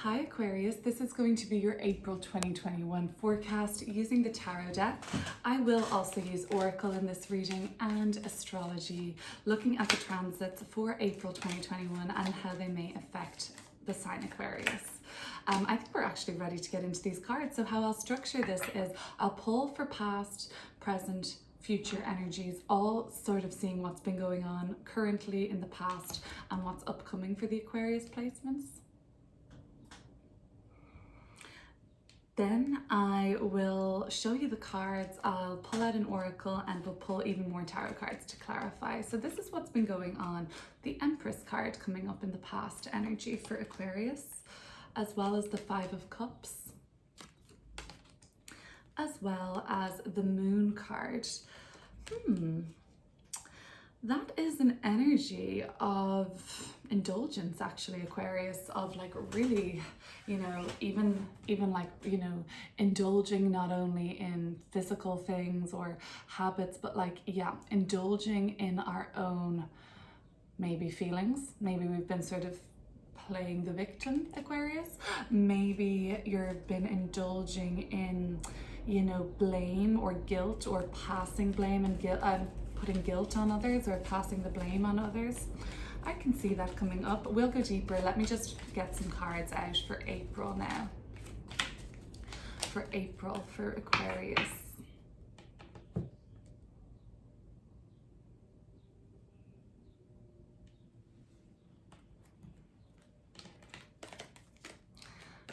Hi Aquarius, this is going to be your April 2021 forecast using the tarot deck. I will also use Oracle in this reading and Astrology, looking at the transits for April 2021 and how they may affect the sign Aquarius. I think we're actually ready to get into these cards. So how I'll structure this is I'll pull for past, present, future energies, all sort of seeing what's been going on currently in the past and what's upcoming for the Aquarius placements. Then I will show you the cards, I'll pull out an oracle and we'll pull even more tarot cards to clarify. So this is what's been going on. The Empress card coming up in the past energy for Aquarius, as well as the Five of Cups, as well as the Moon card. That is an energy of indulgence, actually, Aquarius, of like really, even like, indulging not only in physical things or habits, but like, yeah, indulging in our own maybe feelings. Maybe we've been sort of playing the victim, Aquarius. Maybe you've been indulging in, blame or guilt, or passing blame and guilt, putting guilt on others or passing the blame on others. I can see that coming up. We'll go deeper. Let me just get some cards out for April now. For April, for Aquarius.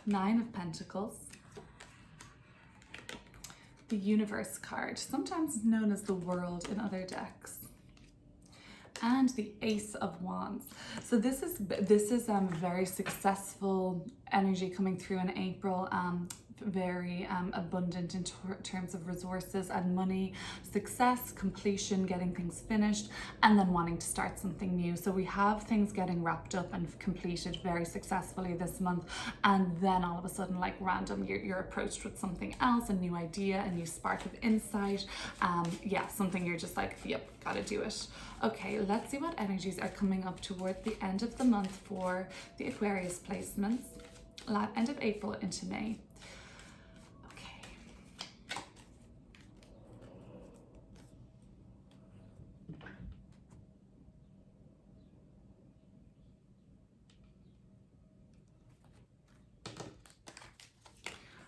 Nine of Pentacles. The Universe card, sometimes known as the World in other decks, and the Ace of Wands. So this is very successful energy coming through in April. Very abundant in terms of resources and money, success, completion, getting things finished, and then wanting to start something new. So we have things getting wrapped up and completed very successfully this month, and then all of a sudden, like random, you're approached with something else, a new idea, a new spark of insight. Yeah, something you're just like, yep, gotta do it. Okay, let's see what energies are coming up toward the end of the month for the Aquarius placements, end of April into May.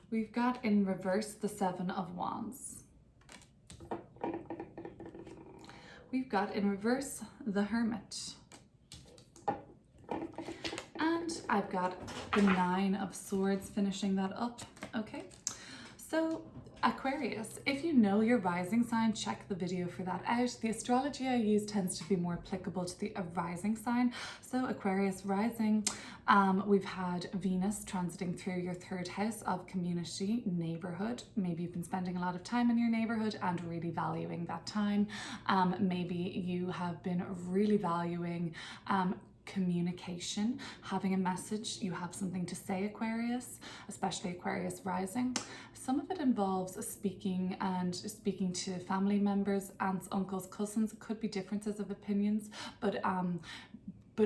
We've got in reverse the Seven of Wands. We've got in reverse the Hermit. And I've got the Nine of Swords finishing that up. Okay, so Aquarius, if you know your rising sign, check the video for that out. The astrology I use tends to be more applicable to the rising sign. So Aquarius rising, we've had Venus transiting through your third house of community, neighborhood. Maybe you've been spending a lot of time in your neighborhood and really valuing that time. Maybe you have been really valuing communication, having a message, you have something to say, Aquarius, especially Aquarius rising. Some of it involves speaking to family members, aunts, uncles, cousins. It could be differences of opinions, but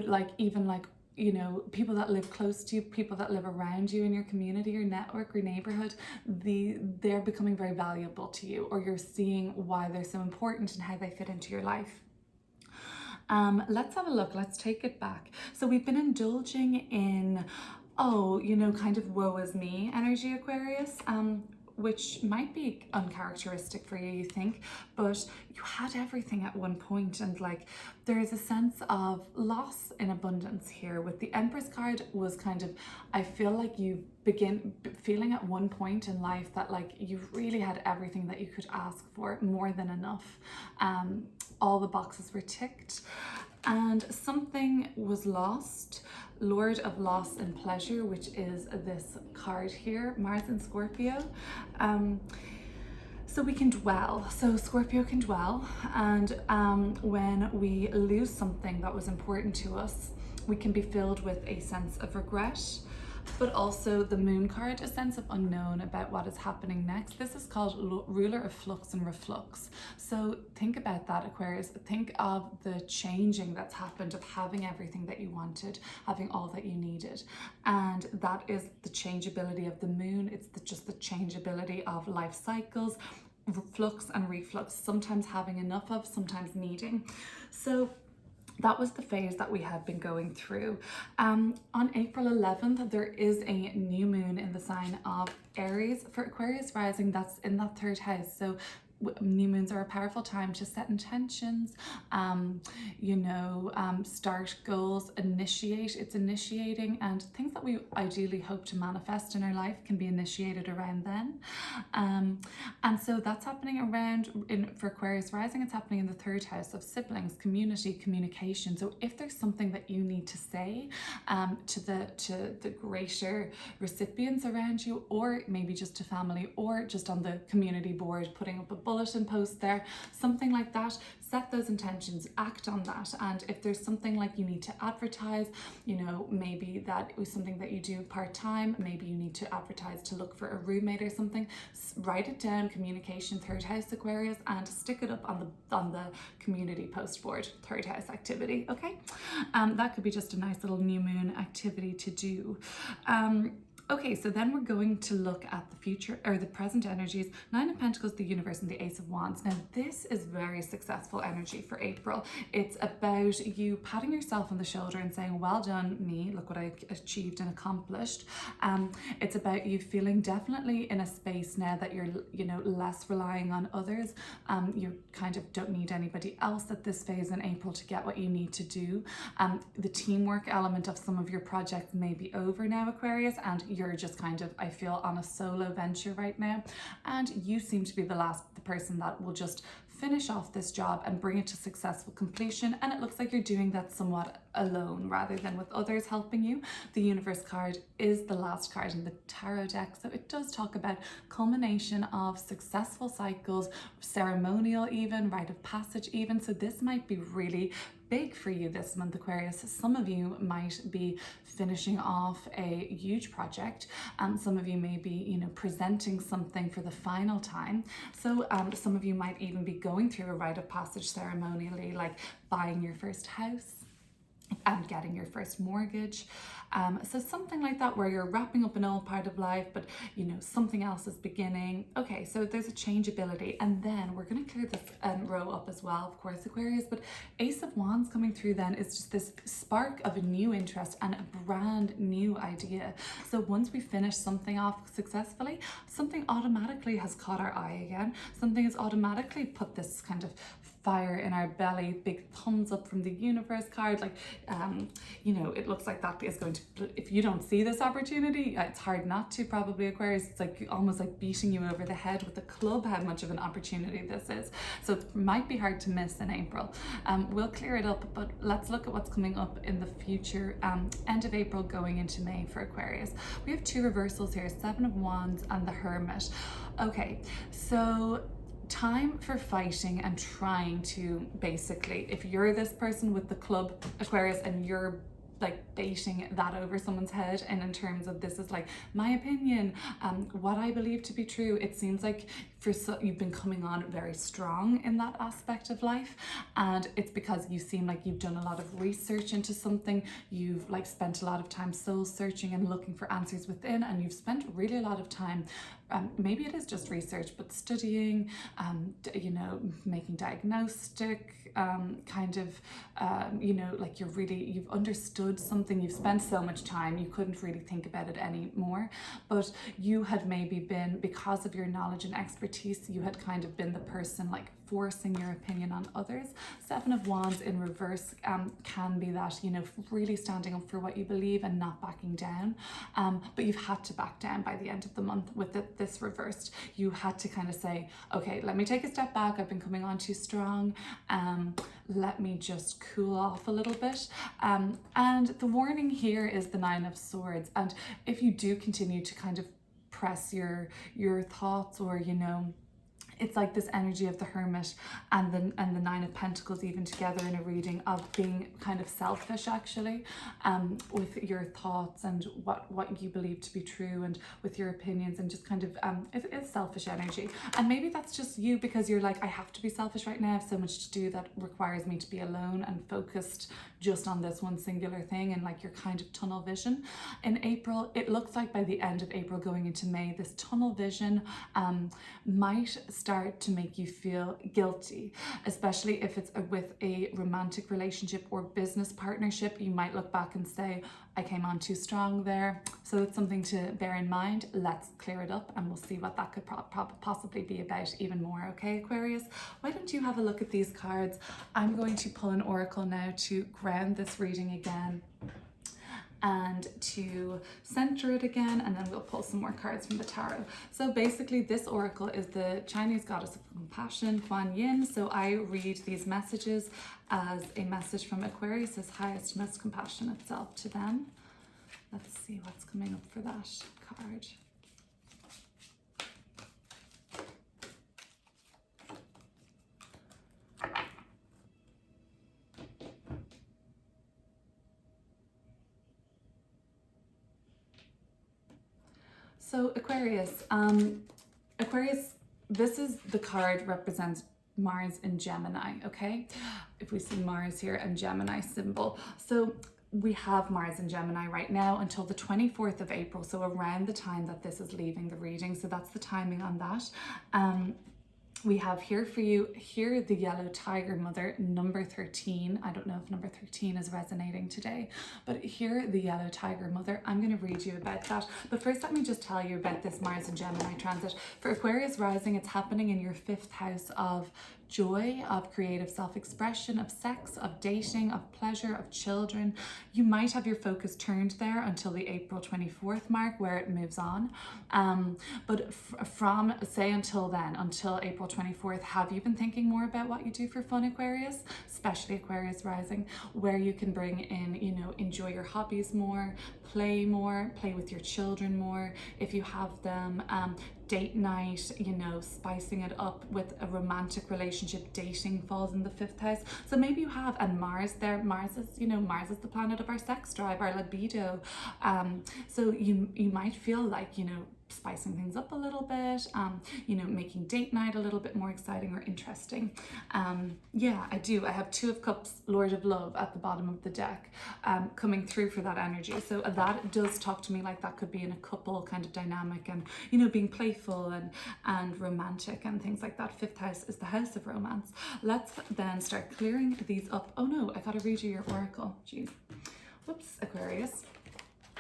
like even like, people that live close to you, people that live around you in your community or network or neighborhood, they're becoming very valuable to you, or you're seeing why they're so important and how they fit into your life. Let's have a look. Let's take it back. So we've been indulging in, kind of woe is me energy, Aquarius, which might be uncharacteristic for you, you think, but you had everything at one point, and like there is a sense of loss in abundance here. With the Empress card was kind of, I feel like you begin feeling at one point in life that like you really had everything that you could ask for, more than enough. All the boxes were ticked and something was lost. Lord of Loss and Pleasure, which is this card here, Mars and Scorpio. So we can dwell, so Scorpio can dwell, and when we lose something that was important to us, we can be filled with a sense of regret, But also the moon card, a sense of unknown about what is happening next. This is called ruler of flux and reflux. So think about that, Aquarius. Think of the changing that's happened, of having everything that you wanted, having all that you needed. And that is the changeability of the moon. It's just the changeability of life cycles, flux and reflux, sometimes having enough of, sometimes needing. So that was the phase that we had been going through. On April 11th, there is a new moon in the sign of Aries. For Aquarius rising, that's in that third house. So new moons are a powerful time to set intentions, start goals, initiate. It's initiating, and things that we ideally hope to manifest in our life can be initiated around then. And so that's happening for Aquarius rising, it's happening in the third house of siblings, community, communication. So if there's something that you need to say to the greater recipients around you, or maybe just to family, or just on the community board, putting up a bulletin post there, something like that, set those intentions, act on that. And if there's something like you need to advertise, maybe that was something that you do part-time, maybe you need to advertise to look for a roommate or something, write it down, communication, third house Aquarius, and stick it up on the community post board, third house activity. Okay, that could be just a nice little new moon activity to do. Okay, so then we're going to look at the future, or the present energies, Nine of Pentacles, the Universe, and the Ace of Wands. Now, this is very successful energy for April. It's about you patting yourself on the shoulder and saying, well done, me, look what I achieved and accomplished. It's about you feeling definitely in a space now that you're, less relying on others. You kind of don't need anybody else at this phase in April to get what you need to do. The teamwork element of some of your projects may be over now, Aquarius, and you're just kind of, I feel, on a solo venture right now, and you seem to be the person that will just finish off this job and bring it to successful completion. And it looks like you're doing that somewhat alone rather than with others helping you. The Universe card is the last card in the tarot deck, so it does talk about culmination of successful cycles, ceremonial even, rite of passage even. So this might be really big for you this month, Aquarius. Some of you might be finishing off a huge project. Some of you may be, presenting something for the final time. So some of you might even be going through a rite of passage ceremonially, like buying your first house and getting your first mortgage. So something like that, where you're wrapping up an old part of life, but something else is beginning. Okay, so there's a changeability. And then we're going to clear this row up as well, of course, Aquarius, but Ace of Wands coming through then is just this spark of a new interest and a brand new idea. So once we finish something off successfully, something automatically has caught our eye again. Something has automatically put this kind of fire in our belly, big thumbs up from the Universe card. Like, it looks like that is going to, if you don't see this opportunity, it's hard not to, probably, Aquarius. It's like almost like beating you over the head with a club, how much of an opportunity this is. So it might be hard to miss in April. We'll clear it up, but let's look at what's coming up in the future, end of April going into May for Aquarius. We have two reversals here, Seven of Wands and the Hermit. Okay, so time for fighting and trying to, basically, if you're this person with the club, Aquarius, and you're like baiting that over someone's head, and in terms of this is like my opinion, what I believe to be true, it seems like you've been coming on very strong in that aspect of life, and it's because you seem like you've done a lot of research into something. You've like spent a lot of time soul searching and looking for answers within, and you've spent really a lot of time, maybe it is just research, but studying, making diagnostic like you've understood something. You've spent so much time, you couldn't really think about it anymore, but you had maybe been, because of your knowledge and expertise, you had kind of been the person like forcing your opinion on others. Seven of Wands in reverse can be that, really standing up for what you believe and not backing down. But you've had to back down by the end of the month with this reversed. You had to kind of say, okay, let me take a step back. I've been coming on too strong. Let me just cool off a little bit. And the warning here is the Nine of Swords. And if you do continue to kind of press your thoughts, or, it's like this energy of the Hermit and the Nine of Pentacles even together in a reading of being kind of selfish, actually, with your thoughts and what you believe to be true, and with your opinions, and just kind of it's selfish energy. And maybe that's just you, because you're like, I have to be selfish right now, I have so much to do that requires me to be alone and focused just on this one singular thing, and like your kind of tunnel vision. In April, it looks like by the end of April going into May, this tunnel vision might start to make you feel guilty, especially if it's with a romantic relationship or business partnership. You might look back and say, I came on too strong there. So it's something to bear in mind. Let's clear it up and we'll see what that could possibly be about even more. Okay, Aquarius, why don't you have a look at these cards? I'm going to pull an oracle now to ground this reading again and to center it again, and then we'll pull some more cards from the tarot. So basically this oracle is the Chinese goddess of compassion, Kuan Yin. So I read these messages as a message from Aquarius's highest, most compassionate self to them. Let's see what's coming up for that card. So Aquarius, this is the card represents Mars in Gemini, okay? If we see Mars here and Gemini symbol. So we have Mars in Gemini right now until the 24th of April. So around the time that this is leaving the reading. So that's the timing on that. We have here for you, here the yellow tiger mother, number 13. I don't know if number 13 is resonating today, but here the yellow tiger mother. I'm going to read you about that. But first, let me just tell you about this Mars and Gemini transit. For Aquarius rising, it's happening in your 5th house of joy, of creative self-expression, of sex, of dating, of pleasure, of children. You might have your focus turned there until the April 24th mark, where it moves on. But from, say, until then, until April 24th, have you been thinking more about what you do for fun, Aquarius? Especially Aquarius rising, where you can bring in, you know, enjoy your hobbies more, play with your children more, if you have them, date night, you know, spicing it up with a romantic relationship. Dating falls in the 5th house. So maybe you have, and Mars there, Mars is, you know, Mars is the planet of our sex drive, our libido. So you might feel like, you know, spicing things up a little bit, you know, making date night a little bit more exciting or interesting. Yeah, I do. I have 2 of Cups, Lord of Love at the bottom of the deck, coming through for that energy. So that does talk to me like that could be in a couple kind of dynamic, and, you know, being playful and romantic and things like that. 5th house is the house of romance. Let's then start clearing these up. Oh no, I gotta read you your oracle. Jeez. Whoops, Aquarius.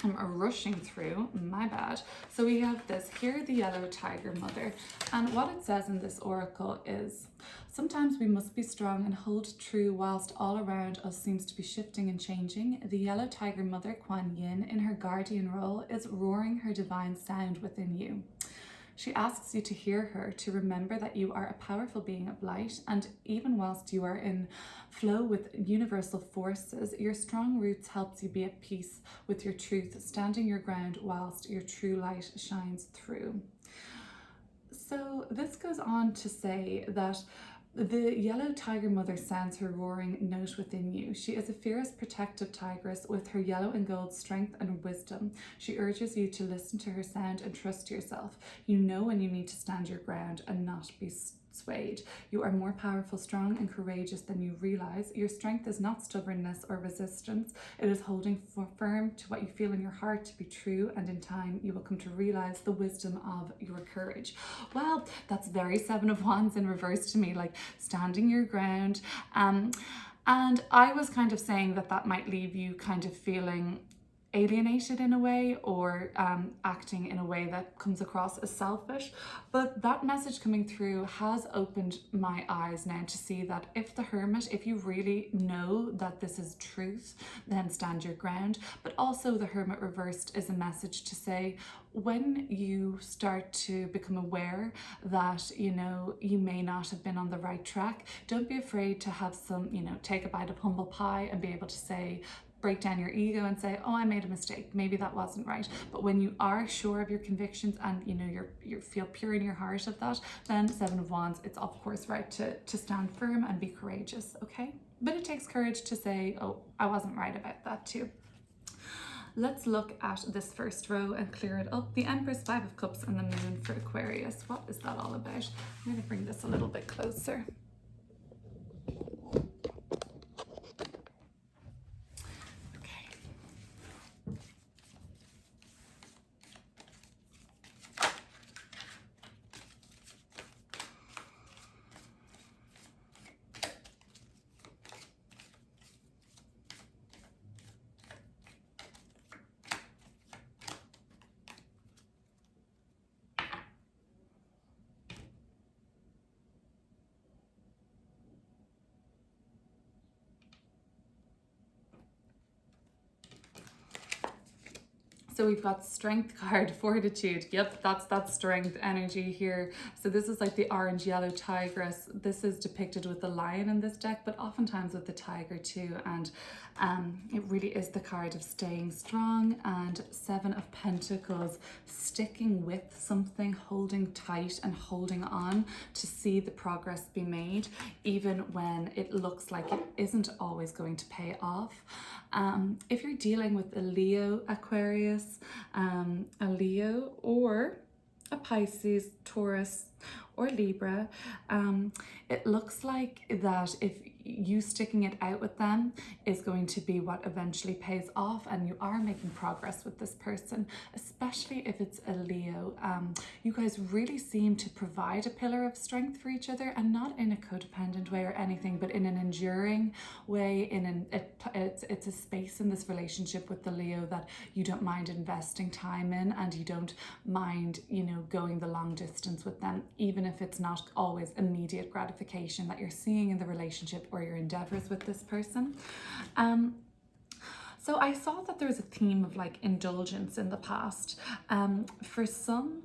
I'm rushing through, my bad. So we have this here, the yellow tiger mother, and what it says in this oracle is, sometimes we must be strong and hold true whilst all around us seems to be shifting and changing. The yellow tiger mother, Kuan Yin, in her guardian role, is roaring her divine sound within you. She asks you to hear her, to remember that you are a powerful being of light, and even whilst you are in flow with universal forces, your strong roots helps you be at peace with your truth, standing your ground whilst your true light shines through. So this goes on to say that the yellow tiger mother sounds her roaring note within you. She is a fierce, protective tigress with her yellow and gold strength and wisdom. She urges you to listen to her sound and trust yourself. You know when you need to stand your ground and not be swayed. You are more powerful, strong, and courageous than you realize. Your strength is not stubbornness or resistance. It is holding firm to what you feel in your heart to be true, and in time you will come to realize the wisdom of your courage. Well, that's very 7 of Wands in reverse to me, like standing your ground. And I was kind of saying that might leave you kind of feeling alienated in a way, or acting in a way that comes across as selfish. But that message coming through has opened my eyes now to see that if the Hermit, if you really know that this is truth, then stand your ground. But also the Hermit reversed is a message to say, when you start to become aware that, you know, you may not have been on the right track, don't be afraid to have some, you know, take a bite of humble pie and be able to say, break down your ego and say, oh, I made a mistake, maybe that wasn't right. But when you are sure of your convictions and you know you feel pure in your heart of that, then Seven of Wands, it's of course right to stand firm and be courageous, okay? But it takes courage to say, oh, I wasn't right about that too. Let's look at this first row and clear it up. The Empress, Five of Cups, and the Moon for Aquarius. What is that all about? I'm going to bring this a little bit closer. So we've got Strength card, Fortitude. Yep, that's that strength energy here. So this is like the orange yellow tigress. This is depicted with the lion in this deck, but oftentimes with the tiger too. And it really is the card of staying strong. And Seven of Pentacles, sticking with something, holding tight and holding on to see the progress be made, even when it looks like it isn't always going to pay off. If you're dealing with a Leo Aquarius, a Leo or a Pisces, Taurus or Libra, it looks like that if you sticking it out with them is going to be what eventually pays off, and you are making progress with this person, especially if it's a Leo. You guys really seem to provide a pillar of strength for each other, and not in a codependent way or anything, but in an enduring way. It's a space in this relationship with the Leo that you don't mind investing time in, and you don't mind, you know, going the long distance with them, even if it's not always immediate gratification that you're seeing in the relationship or your endeavors with this person. So I saw that there was a theme of like indulgence in the past. For some,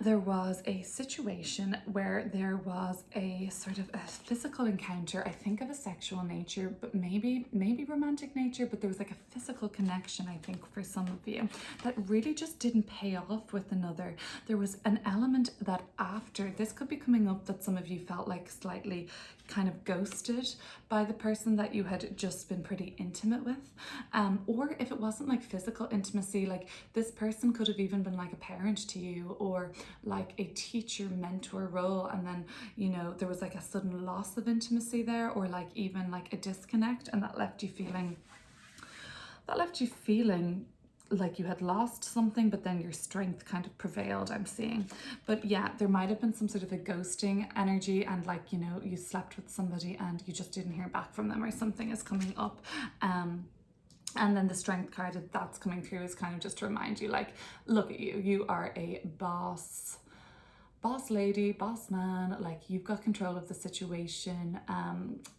there was a situation where there was a sort of a physical encounter, I think of a sexual nature, but maybe romantic nature, but there was like a physical connection, I think, for some of you that really just didn't pay off with another. There was an element that after, this could be coming up, that some of you felt like slightly kind of ghosted by the person that you had just been pretty intimate with. Or if it wasn't like physical intimacy, like this person could have even been like a parent to you, or like a teacher mentor role, and then, you know, there was like a sudden loss of intimacy there, or like even like a disconnect, and that left you feeling like you had lost something, but then your strength kind of prevailed, I'm seeing. But yeah, there might have been some sort of a ghosting energy, and like, you know, you slept with somebody and you just didn't hear back from them, or something is coming up. And then the Strength card that's coming through is kind of just to remind you, like, look at you, you are a boss lady, boss man, like you've got control of the situation,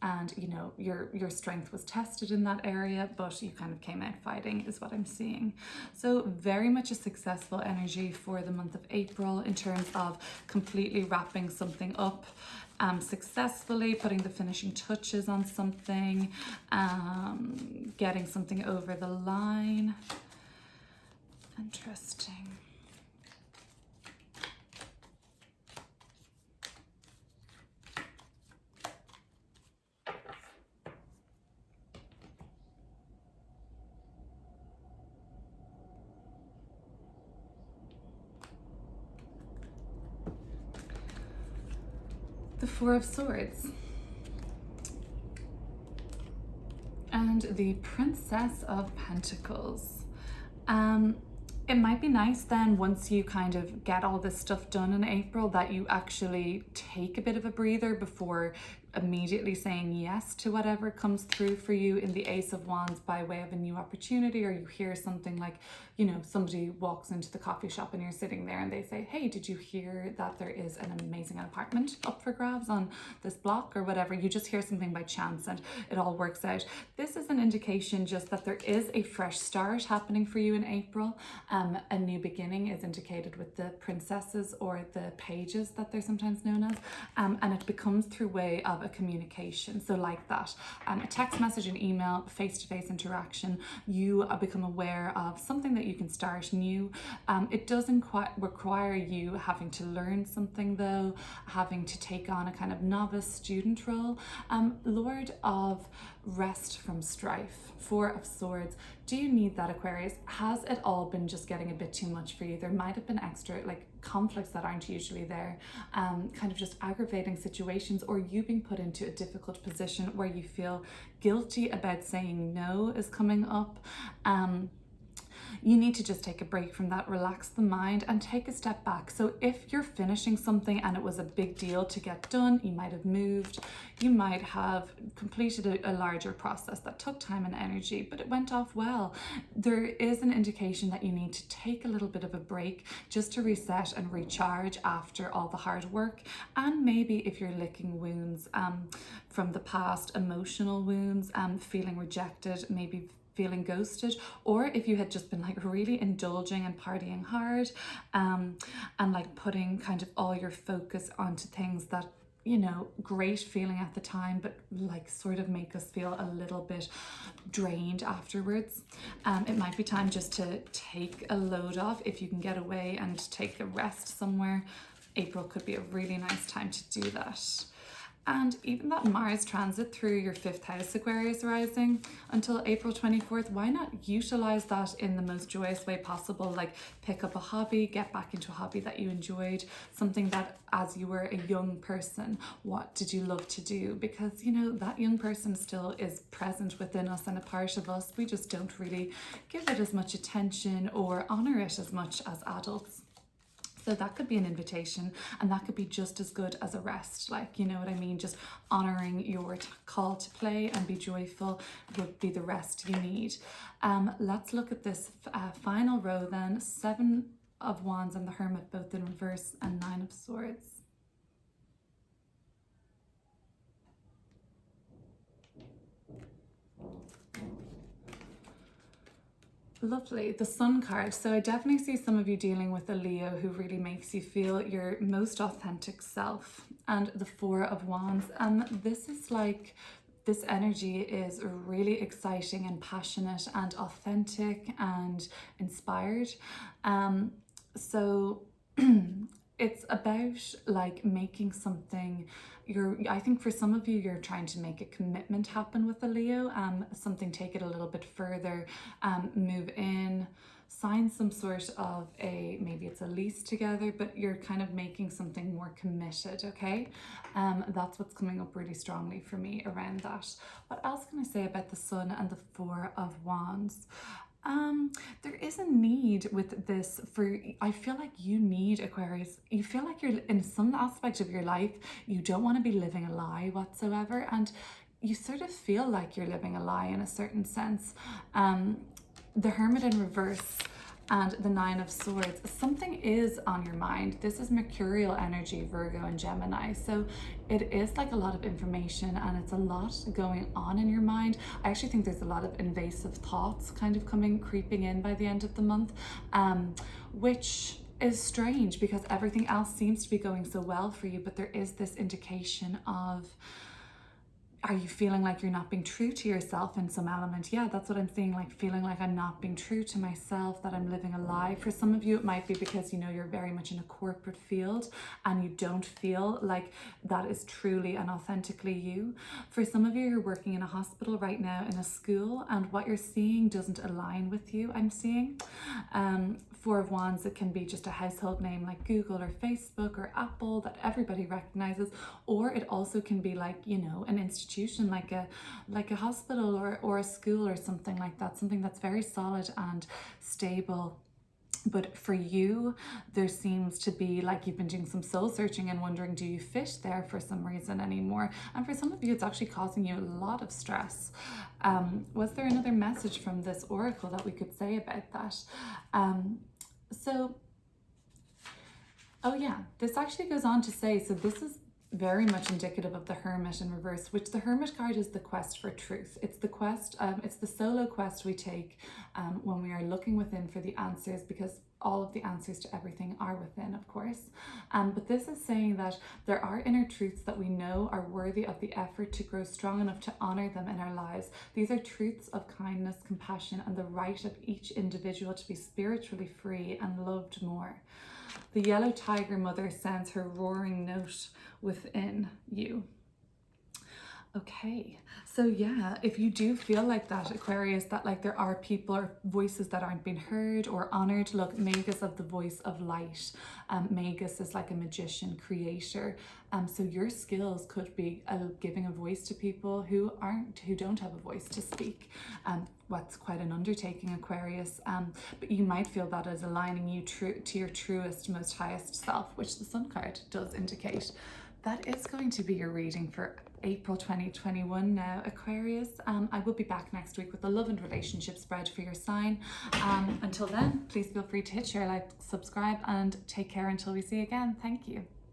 and you know, your strength was tested in that area, but you kind of came out fighting, is what I'm seeing. So very much a successful energy for the month of April in terms of completely wrapping something up, successfully putting the finishing touches on something, getting something over the line. Interesting. The Four of Swords and the Princess of Pentacles. It might be nice then, once you kind of get all this stuff done in April, that you actually take a bit of a breather before immediately saying yes to whatever comes through for you in the Ace of Wands by way of a new opportunity, or you hear something like, you know, somebody walks into the coffee shop and you're sitting there and they say, hey, did you hear that there is an amazing apartment up for grabs on this block, or whatever. You just hear something by chance and it all works out. This is an indication just that there is a fresh start happening for you in April. A new beginning is indicated with the princesses, or the pages that they're sometimes known as, and it becomes through way of a communication. So like that, a text message, an email, face-to-face interaction, you become aware of something that you can start new. It doesn't quite require you having to learn something though, having to take on a kind of novice student role. Lord of rest from strife, 4 of Swords. Do you need that, Aquarius? Has it all been just getting a bit too much for you? There might have been extra like conflicts that aren't usually there, kind of just aggravating situations, or you being put into a difficult position where you feel guilty about saying no is coming up. You need to just take a break from that, relax the mind and take a step back. So if you're finishing something and it was a big deal to get done, you might have moved, you might have completed a larger process that took time and energy, but it went off well. There is an indication that you need to take a little bit of a break just to reset and recharge after all the hard work. And maybe if you're licking wounds from the past, emotional wounds, feeling rejected, maybe feeling ghosted, or if you had just been like really indulging and partying hard, and like putting kind of all your focus onto things that, you know, great feeling at the time, but like sort of make us feel a little bit drained afterwards. It might be time just to take a load off. If you can get away and take a rest somewhere, April could be a really nice time to do that. And even that Mars transit through your 5th house, Aquarius rising, until April 24th, why not utilize that in the most joyous way possible? Like pick up a hobby, get back into a hobby that you enjoyed, something that as you were a young person, what did you love to do? Because, you know, that young person still is present within us and a part of us. We just don't really give it as much attention or honor it as much as adults. So that could be an invitation, and that could be just as good as a rest. Like, you know what I mean? Just honoring your call to play and be joyful would be the rest you need. Let's look at this final row then. 7 of Wands and the Hermit, both in reverse, and 9 of Swords. Lovely. The Sun card. So I definitely see some of you dealing with a Leo who really makes you feel your most authentic self. And the 4 of Wands. This is like, this energy is really exciting and passionate and authentic and inspired. So it's about like making something, I think for some of you, you're trying to make a commitment happen with a Leo, something, take it a little bit further, move in, sign some sort of maybe it's a lease together, but you're kind of making something more committed, okay? That's what's coming up really strongly for me around that. What else can I say about the Sun and the 4 of Wands? There is a need with this I feel like you need, Aquarius, you feel like you're in some aspect of your life, you don't want to be living a lie whatsoever, and you sort of feel like you're living a lie in a certain sense. The Hermit in reverse and the 9 of Swords, something is on your mind. This is Mercurial energy, Virgo and Gemini. So it is like a lot of information and it's a lot going on in your mind. I actually think there's a lot of invasive thoughts kind of creeping in by the end of the month, which is strange because everything else seems to be going so well for you, but there is this indication of, are you feeling like you're not being true to yourself in some element? Yeah, that's what I'm saying, like feeling like I'm not being true to myself, that I'm living a lie. For some of you, it might be because, you know, you're very much in a corporate field and you don't feel like that is truly and authentically you. For some of you, you're working in a hospital right now, in a school, and what you're seeing doesn't align with you, I'm seeing. 4 of Wands, it can be just a household name like Google or Facebook or Apple that everybody recognizes, or it also can be like, you know, an institution like a hospital or a school or something like that, something that's very solid and stable. But for you, there seems to be like you've been doing some soul searching and wondering, do you fit there for some reason anymore? And for some of you, it's actually causing you a lot of stress. Was there another message from this oracle that we could say about that? Oh yeah, this actually goes on to say, so this is very much indicative of the Hermit in reverse, which the Hermit card is the quest for truth. It's the quest, it's the solo quest we take when we are looking within for the answers, because all of the answers to everything are within, of course. But this is saying that there are inner truths that we know are worthy of the effort to grow strong enough to honor them in our lives. These are truths of kindness, compassion, and the right of each individual to be spiritually free and loved more. The yellow tiger mother sends her roaring note within you. Okay, so yeah, if you do feel like that, Aquarius, that like there are people or voices that aren't being heard or honored, look, Magus of the voice of light. Magus is like a magician, creator. So your skills could be giving a voice to people who don't have a voice to speak. What's quite an undertaking, Aquarius. But you might feel that as aligning you to your truest, most highest self, which the Sun card does indicate. That is going to be your reading for April 2021 now, Aquarius. I will be back next week with the love and relationship spread for your sign. Until then, please feel free to hit share, like, subscribe, and take care until we see you again. Thank you.